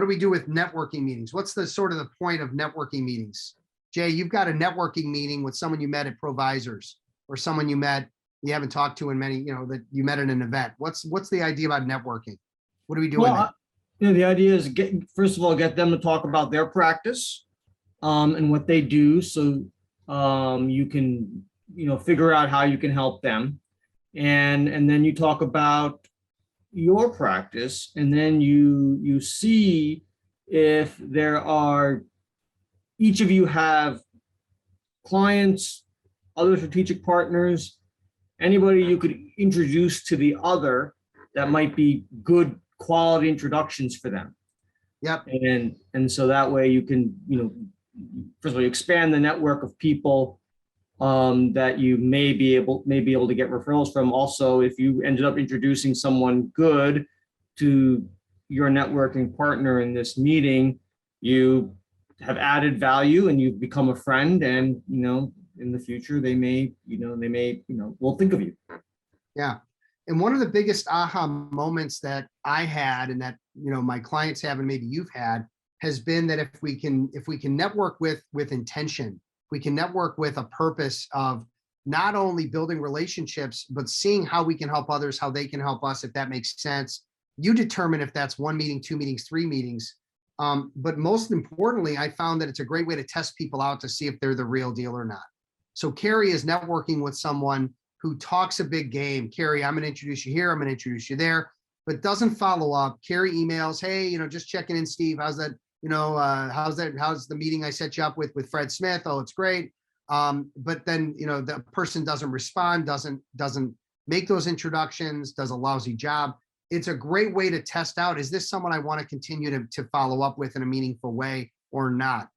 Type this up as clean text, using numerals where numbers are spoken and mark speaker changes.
Speaker 1: do we do with networking meetings? What's the sort of the point of networking meetings? Jay, you've got a networking meeting with someone you met at Provisors or someone you haven't talked to in many, that you met at an event. What's the idea about networking? What are we doing there?
Speaker 2: The idea is first of all, get them to talk about their practice and what they do. So you can, figure out how you can help them. And then you talk about your practice, and then you see if each of you have clients, other strategic partners, anybody you could introduce to the other that might be good quality introductions for them.
Speaker 1: Yep.
Speaker 2: And so that way you can, first of all, you expand the network of people that you may be able to get referrals from. Also, if you ended up introducing someone good to your networking partner in this meeting, you have added value and you've become a friend, and in the future they may will think of you.
Speaker 1: Yeah. And one of the biggest aha moments that I had, and that my clients have, and maybe you've had, has been that if we can network with intention, we can network with a purpose of not only building relationships, but seeing how we can help others, how they can help us, if that makes sense. You determine if that's 1 meeting, 2 meetings, 3 meetings. But most importantly, I found that it's a great way to test people out to see if they're the real deal or not. So Carrie is networking with someone who talks a big game. Carrie, I'm going to introduce you here, I'm going to introduce you there, but doesn't follow up. Carrie emails, hey, just checking in, Steve, how's that? How's the meeting I set you up with Fred Smith? Oh, it's great. But then, the person doesn't respond, doesn't make those introductions, does a lousy job. It's a great way to test out, is this someone I want to continue to follow up with in a meaningful way or not?